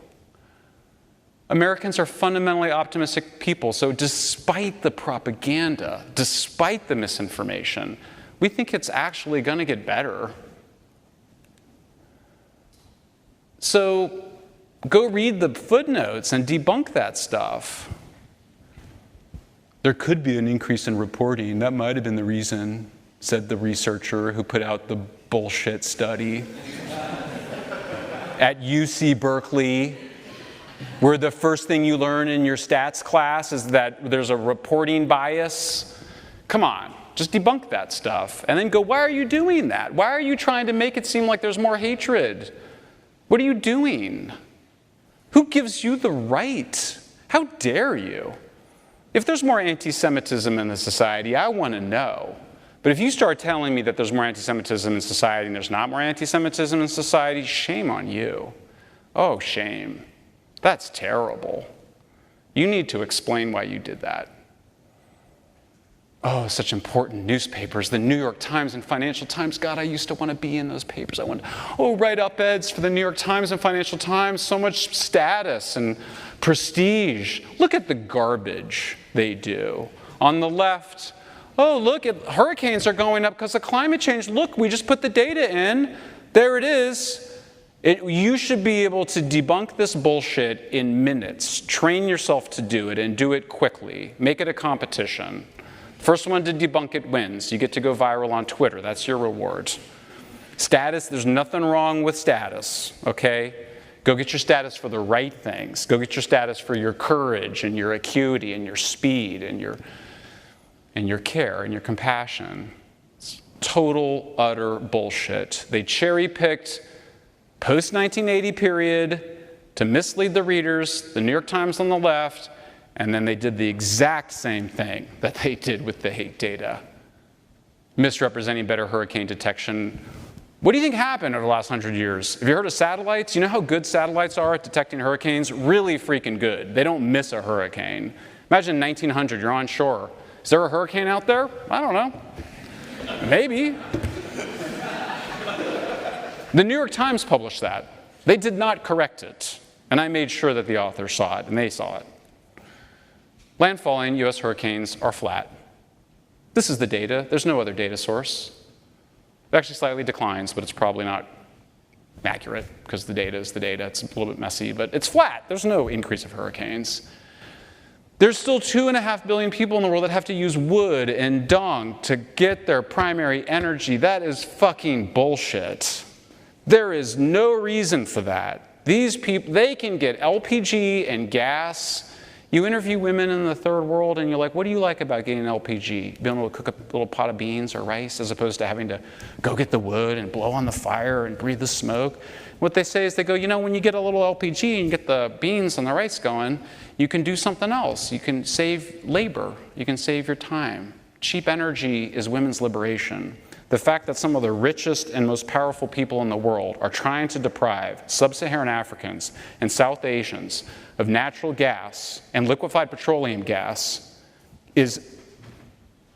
Americans are fundamentally optimistic people, so despite the propaganda, despite the misinformation, we think it's actually going to get better. So go read the footnotes and debunk that stuff. There could be an increase in reporting. That might have been the reason, said the researcher who put out the bullshit study at UC Berkeley, where the first thing you learn in your stats class is that there's a reporting bias. Come on, just debunk that stuff. And then go, why are you doing that? Why are you trying to make it seem like there's more hatred? What are you doing? Who gives you the right? How dare you? If there's more anti-Semitism in the society, I want to know. But if you start telling me that there's more anti-Semitism in society and there's not more anti-Semitism in society, shame on you. Oh, shame. That's terrible. You need to explain why you did that. Oh, such important newspapers, the New York Times and Financial Times. God, I used to want to be in those papers. I want to, write op-eds for the New York Times and Financial Times. So much status and prestige. Look at the garbage they do. On the left, look, hurricanes are going up because of climate change. Look, we just put the data in. There it is. You should be able to debunk this bullshit in minutes. Train yourself to do it and do it quickly. Make it a competition. First one to debunk it wins. You get to go viral on Twitter. That's your reward. Status, there's nothing wrong with status, okay? Go get your status for the right things. Go get your status for your courage and your acuity and your speed and your care and your compassion. It's total, utter bullshit. They cherry-picked post-1980 period to mislead the readers, the New York Times on the left, and then they did the exact same thing that they did with the hate data. Misrepresenting better hurricane detection. What do you think happened over the last 100 years? Have you heard of satellites? You know how good satellites are at detecting hurricanes? Really freaking good. They don't miss a hurricane. Imagine 1900, you're on shore. Is there a hurricane out there? I don't know. Maybe. The New York Times published that. They did not correct it. And I made sure that the authors saw it, and they saw it. Landfalling U.S. hurricanes are flat. This is the data. There's no other data source. It actually slightly declines, but it's probably not accurate because the data is the data. It's a little bit messy, but it's flat. There's no increase of hurricanes. There's still 2.5 billion people in the world that have to use wood and dung to get their primary energy. That is fucking bullshit. There is no reason for that. These people, they can get LPG and gas. You interview women in the third world and you're like, what do you like about getting LPG? Being able to cook up a little pot of beans or rice as opposed to having to go get the wood and blow on the fire and breathe the smoke. What they say is they go, when you get a little LPG and you get the beans and the rice going, you can do something else. You can save labor. You can save your time. Cheap energy is women's liberation. The fact that some of the richest and most powerful people in the world are trying to deprive sub-Saharan Africans and South Asians of natural gas and liquefied petroleum gas is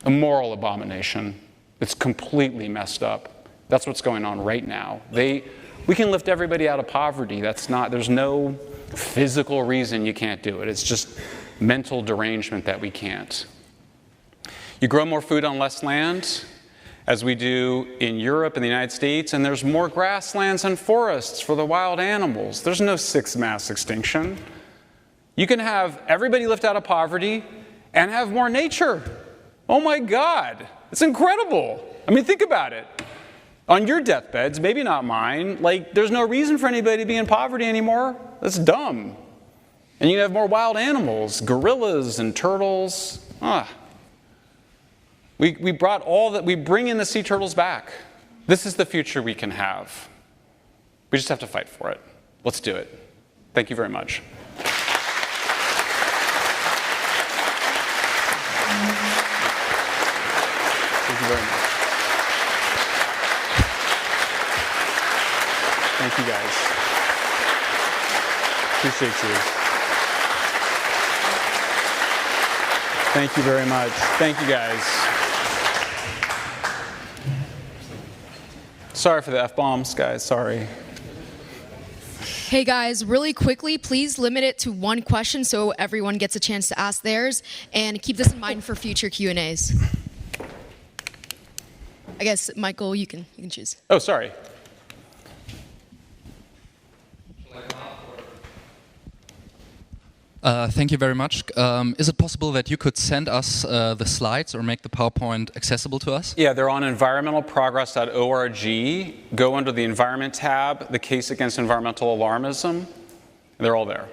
a moral abomination. It's completely messed up. That's what's going on right now. We can lift everybody out of poverty. There's no physical reason you can't do it. It's just mental derangement that we can't. You grow more food on less land, as we do in Europe and the United States, and there's more grasslands and forests for the wild animals. There's no sixth mass extinction. You can have everybody lift out of poverty and have more nature. Oh my God, it's incredible. I mean, think about it. On your deathbeds, maybe not mine, there's no reason for anybody to be in poverty anymore. That's dumb. And you have more wild animals, gorillas and turtles. We bring in the sea turtles back. This is the future we can have. We just have to fight for it. Let's do it. Thank you very much. Thank you very much. Thank you, guys. Appreciate you. Thank you very much. Thank you, guys. Sorry for the F-bombs, guys. Sorry. Hey guys, really quickly, please limit it to one question so everyone gets a chance to ask theirs, and keep this in mind for future Q&As. I guess, Michael, you can choose. Oh, sorry. Thank you very much. Is it possible that you could send us the slides or make the PowerPoint accessible to us? Yeah, they're on environmentalprogress.org. Go under the Environment tab, the case against environmental alarmism. They're all there.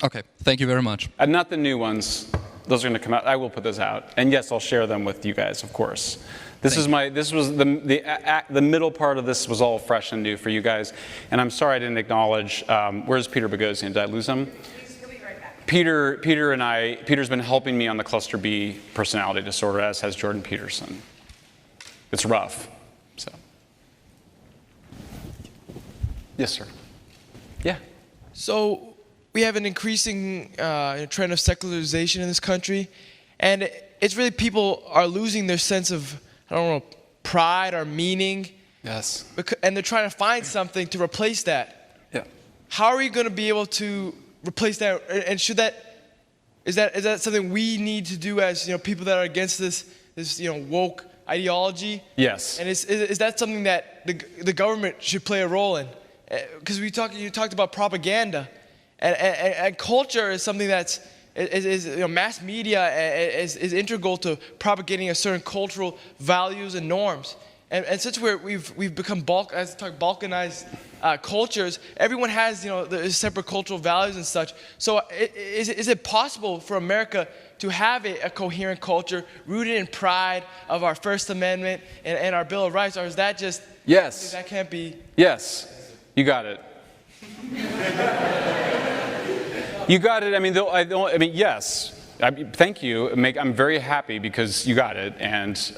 Okay, thank you very much. And not the new ones. Those are going to come out. I will put those out. And yes, I'll share them with you guys, of course. This was the middle part of this was all fresh and new for you guys. And I'm sorry I didn't acknowledge, where's Peter Boghossian? Did I lose him? Peter's been helping me on the cluster B personality disorder, as has Jordan Peterson. It's rough, so. Yes, sir. Yeah. So we have an increasing trend of secularization in this country, and it's really people are losing their sense of, pride or meaning. Yes. And they're trying to find something to replace that. Yeah. How are we going to be able to replace that? And is that something we need to do as people that are against this woke ideology? Yes. And is that something that the government should play a role in? Because you talked about propaganda, and culture is something that's mass media is integral to propagating a certain cultural values and norms. And since we've become balkanized cultures, everyone has the separate cultural values and such. So is it possible for America to have a coherent culture rooted in pride of our First Amendment and our Bill of Rights, or is that just yes? That can't be. Yes, you got it. You got it. I mean, yes. Thank you. I'm very happy because you got it. And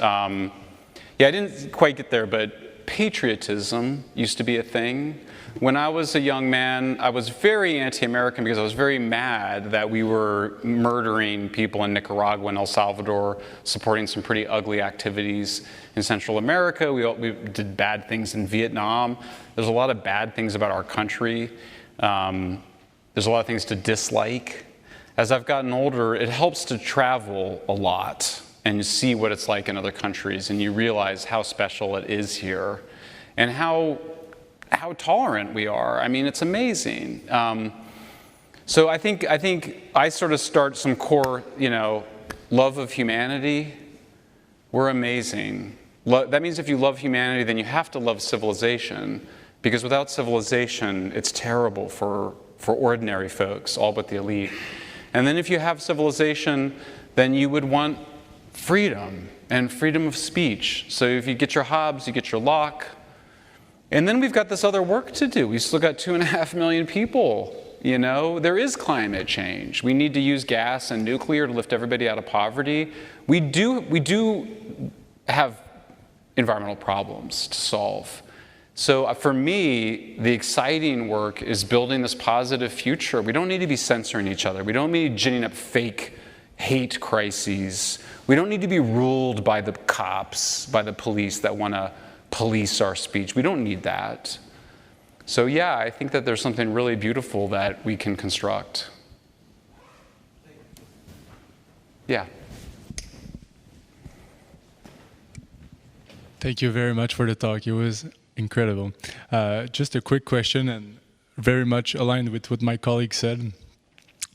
yeah, I didn't quite get there, but patriotism used to be a thing. When I was a young man, I was very anti-American because I was very mad that we were murdering people in Nicaragua and El Salvador, supporting some pretty ugly activities in Central America. We did bad things in Vietnam. There's a lot of bad things about our country. There's a lot of things to dislike. As I've gotten older, it helps to travel a lot and see what it's like in other countries, and you realize how special it is here and how tolerant we are. I mean, it's amazing. So I think I sort of start some core, love of humanity. We're amazing. That means if you love humanity, then you have to love civilization, because without civilization, it's terrible for ordinary folks, all but the elite. And then if you have civilization, then you would want freedom and freedom of speech. So if you get your Hobbes, you get your Locke. And then we've got this other work to do. We've still got 2.5 million people. There is climate change. We need to use gas and nuclear to lift everybody out of poverty. We do have environmental problems to solve. So for me, the exciting work is building this positive future. We don't need to be censoring each other. We don't need ginning up fake hate crises. We don't need to be ruled by the cops, by the police that want to police our speech. We don't need that. So yeah, I think that there's something really beautiful that we can construct. Yeah. Thank you very much for the talk. It was incredible. Just a quick question, and very much aligned with what my colleague said.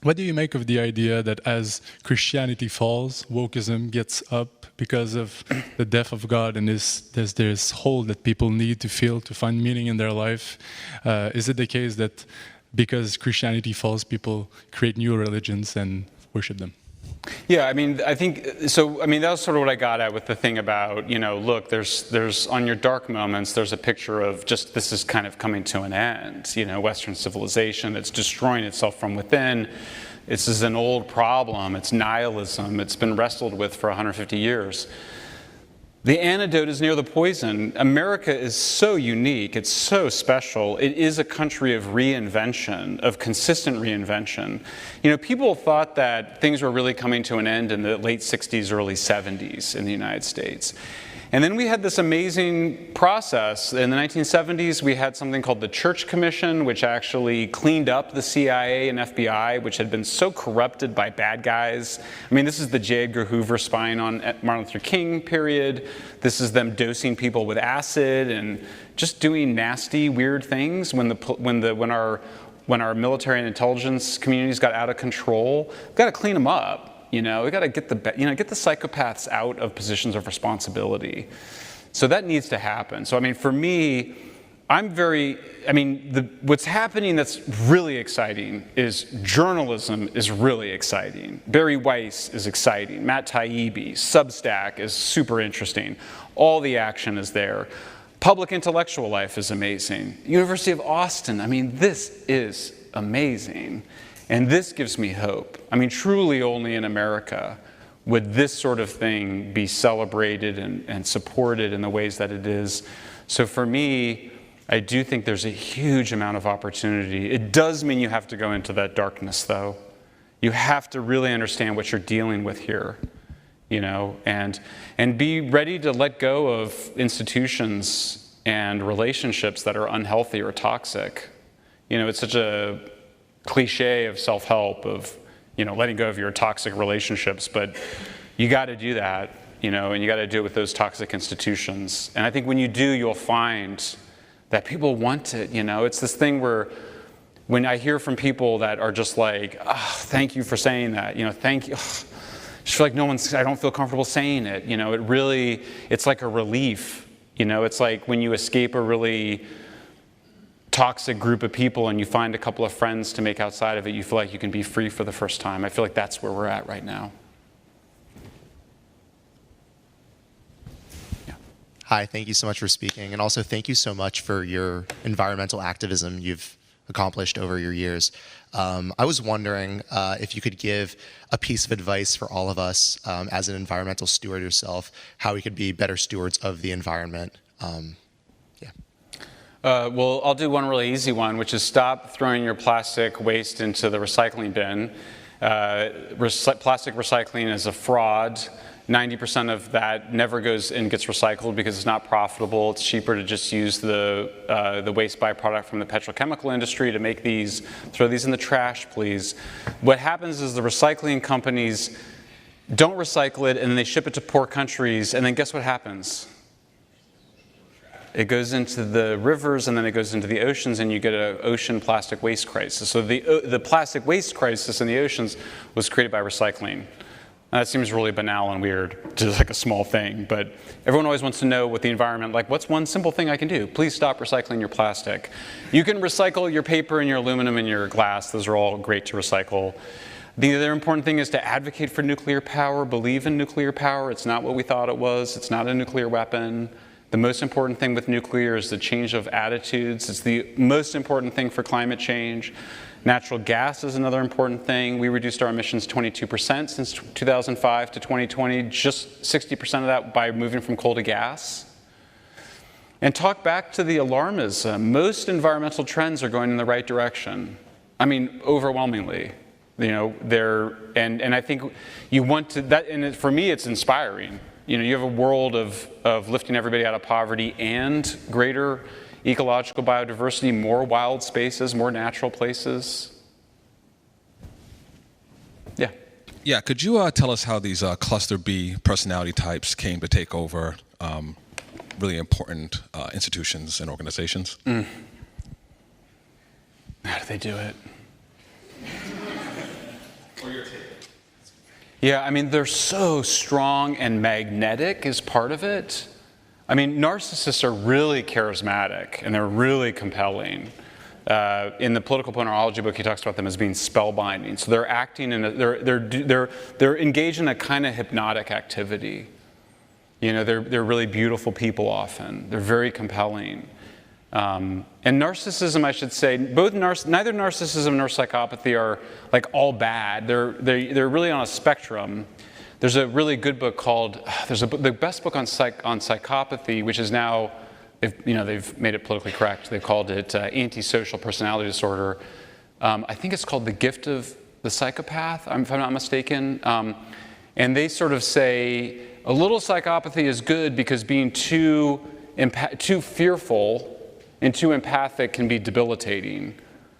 What do you make of the idea that as Christianity falls, wokeism gets up because of the death of God, and there's this hole that people need to fill to find meaning in their life? Is it the case that because Christianity falls, people create new religions and worship them? Yeah, I mean, I think, so, I mean, that was sort of what I got at with the thing about, you know, look, there's on your dark moments, there's a picture of just this is kind of coming to an end, you know, Western civilization, it's destroying itself from within. This is an old problem, it's nihilism, it's been wrestled with for 150 years. The antidote is near the poison. America is so unique, it's so special. It is a country of reinvention, of consistent reinvention. You know, people thought that things were really coming to an end in the late 60s, early 70s in the United States. And then we had this amazing process. In the 1970s, we had something called the Church Commission, which actually cleaned up the CIA and FBI, which had been so corrupted by bad guys. I mean, this is the J. Edgar Hoover spying on Martin Luther King period. This is them dosing people with acid and just doing nasty, weird things when our military and intelligence communities got out of control. We've got to clean them up. You know, we got to get the psychopaths out of positions of responsibility. So that needs to happen. So I mean, for me, what's happening that's really exciting is journalism is really exciting. Barry Weiss is exciting. Matt Taibbi, Substack is super interesting. All the action is there. Public intellectual life is amazing. University of Austin, I mean, this is amazing. And this gives me hope. I mean, truly only in America would this sort of thing be celebrated and supported in the ways that it is. So for me, I do think there's a huge amount of opportunity. It does mean you have to go into that darkness, though. You have to really understand what you're dealing with here, you know, and be ready to let go of institutions and relationships that are unhealthy or toxic. You know, it's such a cliche of self-help of, you know, letting go of your toxic relationships, but you got to do that, you know, and you got to do it with those toxic institutions. And I think when you do, you'll find that people want it, you know. It's this thing where when I hear from people that are just like, oh, thank you for saying that, you know, thank you. I just feel like I don't feel comfortable saying it, you know. It's like a relief, you know. It's like when you escape a really toxic group of people and you find a couple of friends to make outside of it, you feel like you can be free for the first time. I feel like that's where we're at right now. Yeah. Hi, thank you so much for speaking, and also thank you so much for your environmental activism you've accomplished over your years. I was wondering if you could give a piece of advice for all of us as an environmental steward yourself, how we could be better stewards of the environment. Well, I'll do one really easy one, which is stop throwing your plastic waste into the recycling bin. Plastic recycling is a fraud. 90% of that never goes and gets recycled because it's not profitable. It's cheaper to just use the waste byproduct from the petrochemical industry to make these. Throw these in the trash, please. What happens is the recycling companies don't recycle it, and then they ship it to poor countries, and then guess what happens? It goes into the rivers, and then it goes into the oceans, and you get an ocean plastic waste crisis. So the plastic waste crisis in the oceans was created by recycling. Now, that seems really banal and weird, just like a small thing, but everyone always wants to know what the environment, like, what's one simple thing I can do? Please stop recycling your plastic. You can recycle your paper and your aluminum and your glass. Those are all great to recycle. The other important thing is to advocate for nuclear power, believe in nuclear power. It's not what we thought it was. It's not a nuclear weapon. The most important thing with nuclear is the change of attitudes. It's the most important thing for climate change. Natural gas is another important thing. We reduced our emissions 22% since 2005 to 2020, just 60% of that by moving from coal to gas. And talk back to the alarmism. Most environmental trends are going in the right direction. I mean, overwhelmingly. You know, and I think you want to, and for me it's inspiring. You know, you have a world of lifting everybody out of poverty and greater ecological biodiversity, more wild spaces, more natural places. Yeah. Yeah, could you tell us how these cluster B personality types came to take over really important institutions and organizations? How do they do it? Yeah, I mean, they're so strong and magnetic is part of it. I mean, narcissists are really charismatic and they're really compelling. In the political ponerology book, he talks about them as being spellbinding. So they're acting in they're engaged in a kind of hypnotic activity. You know, they're really beautiful people often. They're very compelling. And narcissism, I should say, neither narcissism nor psychopathy are like all bad. They're really on a spectrum. There's a really good book called the best book on psychopathy, which is now they've made it politically correct. They called it antisocial personality disorder. I think it's called The Gift of the Psychopath, if I'm not mistaken. And they sort of say a little psychopathy is good because being too fearful and too empathic can be debilitating.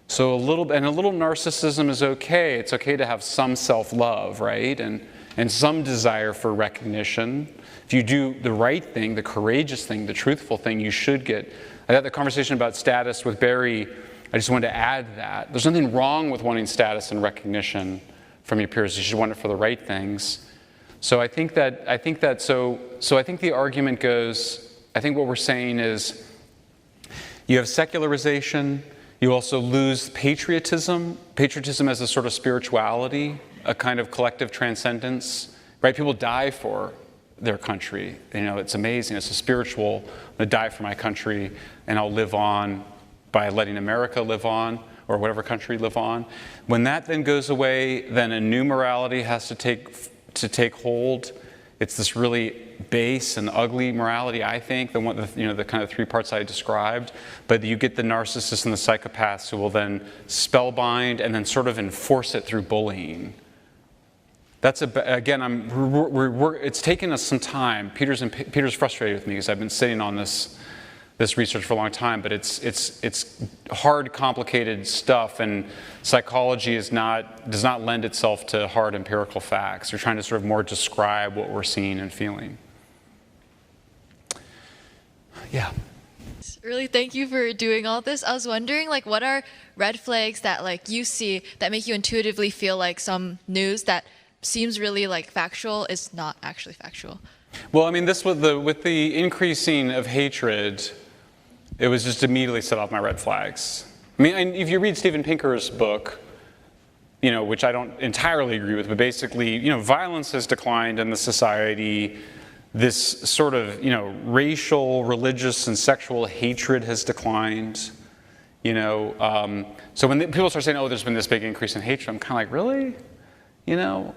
So a little narcissism is okay. It's okay to have some self-love, right? And some desire for recognition. If you do the right thing, the courageous thing, the truthful thing, you should get. I had the conversation about status with Barry. I just wanted to add that. There's nothing wrong with wanting status and recognition from your peers. You should want it for the right things. So I think the argument goes, I think what we're saying is, you have secularization, you also lose patriotism as a sort of spirituality, a kind of collective transcendence, right? People die for their country. You know, it's amazing. It's a spiritual, I'm gonna die for my country and I'll live on by letting America live on or whatever country live on. When that then goes away, then a new morality has to take hold. It's this really base and ugly morality, I think, the kind of three parts I described. But you get the narcissists and the psychopaths who will then spellbind and then sort of enforce it through bullying. That's again, it's taken us some time. Peter's frustrated with me because I've been sitting on this research for a long time, but it's hard, complicated stuff, and psychology does not lend itself to hard empirical facts. We're trying to sort of more describe what we're seeing and feeling. Yeah. Really, thank you for doing all this. I was wondering, like, what are red flags that, like, you see that make you intuitively feel like some news that seems really, like, factual is not actually factual? Well, I mean, with the increasing of hatred, it was just immediately set off my red flags. I mean, if you read Steven Pinker's book, you know, which I don't entirely agree with, but basically, you know, violence has declined in the society. This sort of, you know, racial, religious, and sexual hatred has declined. You know, so when people start saying, "Oh, there's been this big increase in hatred," I'm kind of like, "Really?" You know,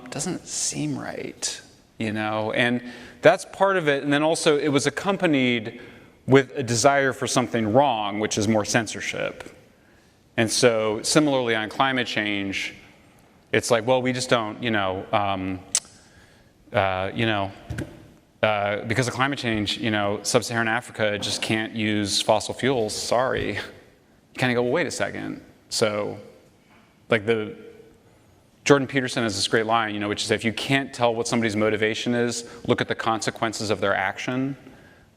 doesn't seem right. You know, and that's part of it. And then also, it was accompanied with a desire for something wrong, which is more censorship. And so, similarly on climate change, it's like, well, we just don't, because of climate change, you know, sub-Saharan Africa just can't use fossil fuels. Sorry. You kind of go, well, wait a second. So, like Jordan Peterson has this great line, you know, which is if you can't tell what somebody's motivation is, look at the consequences of their action.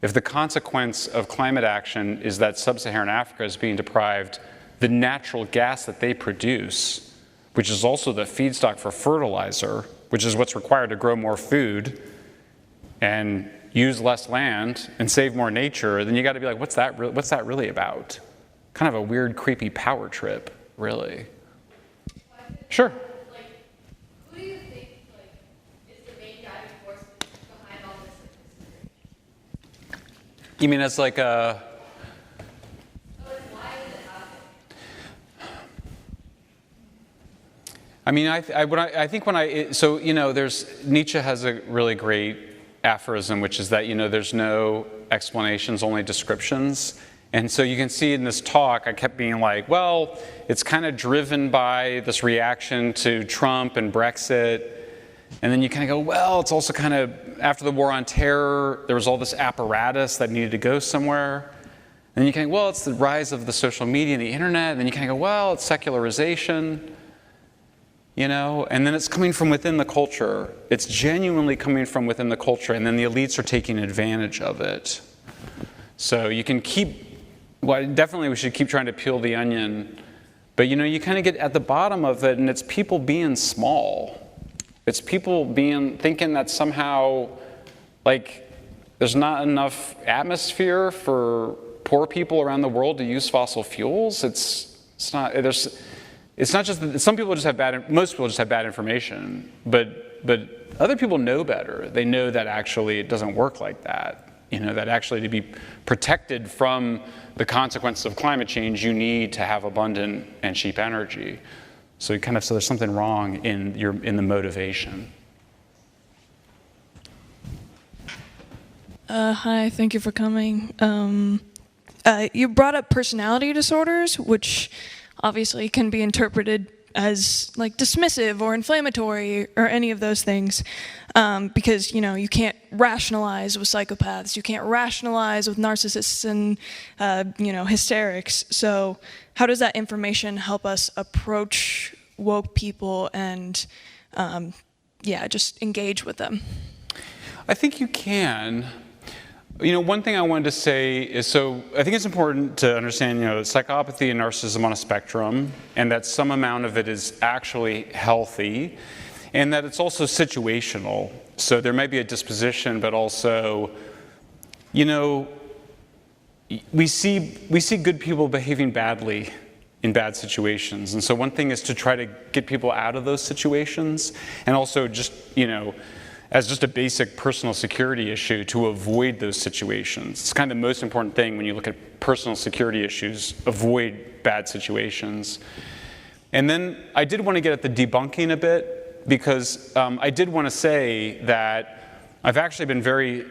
If the consequence of climate action is that sub-Saharan Africa is being deprived the natural gas that they produce, which is also the feedstock for fertilizer, which is what's required to grow more food and use less land and save more nature, then you got to be like, what's that really about? Kind of a weird, creepy power trip, really. Sure. Who do you think is the main driving force behind all this? You mean as like a... Why did it happen? I mean, so, you know, Nietzsche has a really great aphorism, which is that, you know, there's no explanations, only descriptions. And so you can see in this talk, I kept being like, well, it's kind of driven by this reaction to Trump and Brexit. And then you kind of go, well, it's also kind of, after the war on terror, there was all this apparatus that needed to go somewhere. And then you kind of, well, it's the rise of the social media and the internet. And then you kind of go, well, it's secularization. You know, and then it's coming from within the culture. It's genuinely coming from within the culture, and then the elites are taking advantage of it. So you can keep, well, definitely we should keep trying to peel the onion, but you know, you kind of get at the bottom of it, and it's people being small. It's people thinking that somehow, like, there's not enough atmosphere for poor people around the world to use fossil fuels. It's not just that some people just have most people just have bad information, but other people know better. They know that actually it doesn't work like that. You know, that actually to be protected from the consequences of climate change, you need to have abundant and cheap energy. So there's something wrong in the motivation. Hi, thank you for coming. You brought up personality disorders, which obviously can be interpreted as like dismissive or inflammatory or any of those things, because you can't rationalize with psychopaths, you can't rationalize with narcissists and hysterics. So how does that information help us approach woke people and just engage with them? I think you can. One thing I wanted to say is, so I think it's important to understand, psychopathy and narcissism on a spectrum, and that some amount of it is actually healthy, and that it's also situational. So there may be a disposition, but also, we see good people behaving badly in bad situations. And so one thing is to try to get people out of those situations, and also just, as just a basic personal security issue, to avoid those situations. It's kind of the most important thing when you look at personal security issues: avoid bad situations. And then I did want to get at the debunking a bit, because I did want to say that I've actually been very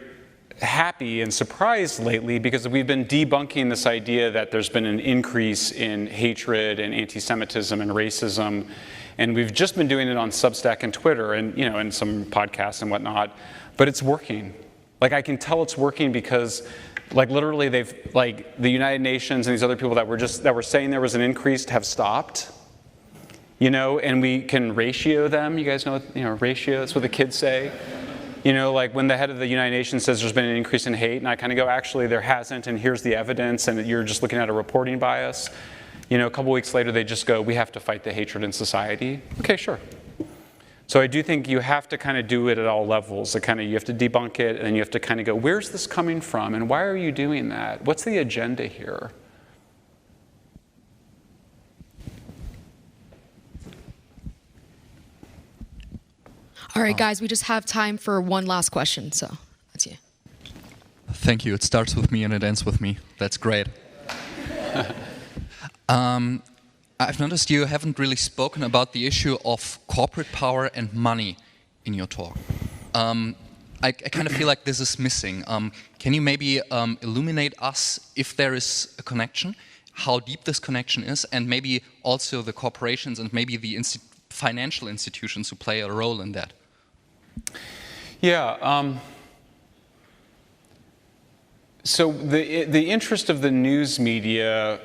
happy and surprised lately, because we've been debunking this idea that there's been an increase in hatred and anti-Semitism and racism. And we've just been doing it on Substack and Twitter and, and some podcasts and whatnot. But it's working. Like, I can tell it's working because, like, literally the United Nations and these other people that were saying there was an increase have stopped. And we can ratio them. You guys know, ratio, that's what the kids say. Like when the head of the United Nations says there's been an increase in hate, and I kind of go, actually, there hasn't, and here's the evidence, and you're just looking at a reporting bias. A couple weeks later, they just go, we have to fight the hatred in society. Okay, sure. So I do think you have to kind of do it at all levels. You have to debunk it, and then you have to kind of go, where's this coming from, and why are you doing that? What's the agenda here? All right, guys, we just have time for one last question, so that's you. Thank you. It starts with me and it ends with me. That's great. I've noticed you haven't really spoken about the issue of corporate power and money in your talk. I kind of feel like this is missing. Can you maybe illuminate us if there is a connection, how deep this connection is, and maybe also the corporations and maybe the financial institutions who play a role in that? Yeah. So the interest of the news media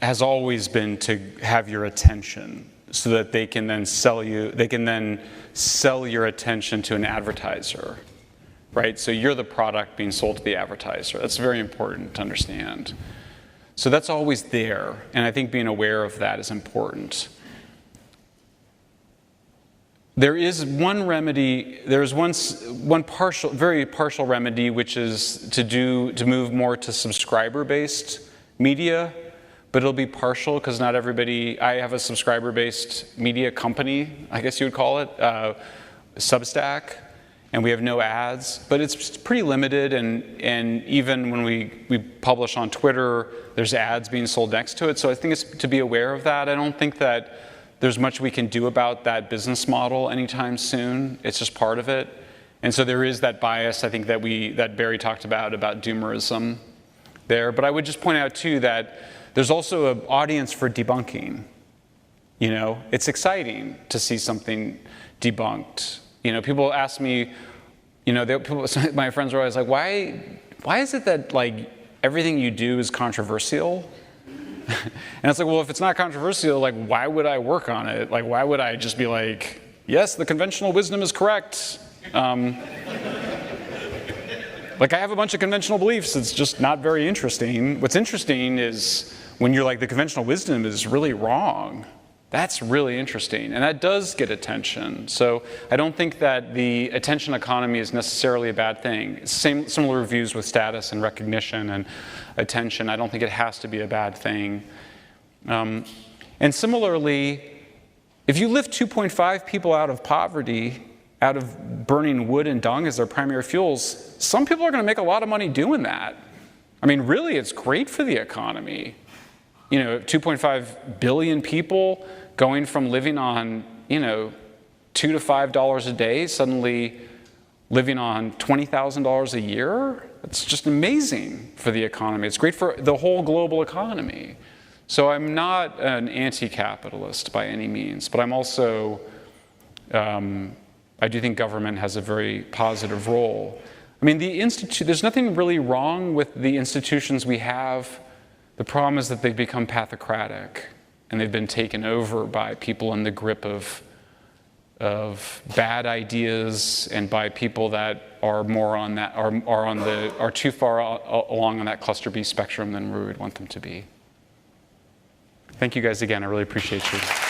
has always been to have your attention, so that they can then sell your attention to an advertiser, right? So you're the product being sold to the advertiser. That's very important to understand. So that's always there, and I think being aware of that is important. There is one remedy, there's one very partial remedy, which is to move more to subscriber-based media. But it'll be partial, because not everybody, I have a subscriber-based media company, I guess you would call it, Substack, and we have no ads, but it's pretty limited, and even when we publish on Twitter, there's ads being sold next to it, so I think it's to be aware of that. I don't think that there's much we can do about that business model anytime soon. It's just part of it, And so there is that bias, I think, that Barry talked about doomerism there. But I would just point out, too, that there's also an audience for debunking. You know, it's exciting to see something debunked. You know, people ask me, you know, my friends are always like, why is it that, like, everything you do is controversial? And it's like, well, if it's not controversial, like, why would I work on it? Like, why would I just be like, yes, the conventional wisdom is correct? Like, I have a bunch of conventional beliefs. It's just not very interesting. What's interesting is when you're like, the conventional wisdom is really wrong. That's really interesting, and that does get attention. So I don't think that the attention economy is necessarily a bad thing. Similar views with status and recognition and attention. I don't think it has to be a bad thing. And similarly, if you lift 2.5 people out of poverty, out of burning wood and dung as their primary fuels, some people are going to make a lot of money doing that. I mean, really, it's great for the economy. You know, 2.5 billion people going from living on, you know, $2 to $5 a day, suddenly living on $20,000 a year. It's just amazing for the economy. It's great for the whole global economy. So I'm not an anti-capitalist by any means, but I'm also, I do think government has a very positive role. I mean, there's nothing really wrong with the institutions we have. The problem is that they've become pathocratic, and they've been taken over by people in the grip of bad ideas and by people that are more on that are too far along on that cluster B spectrum than we would want them to be. Thank you guys again. I really appreciate you.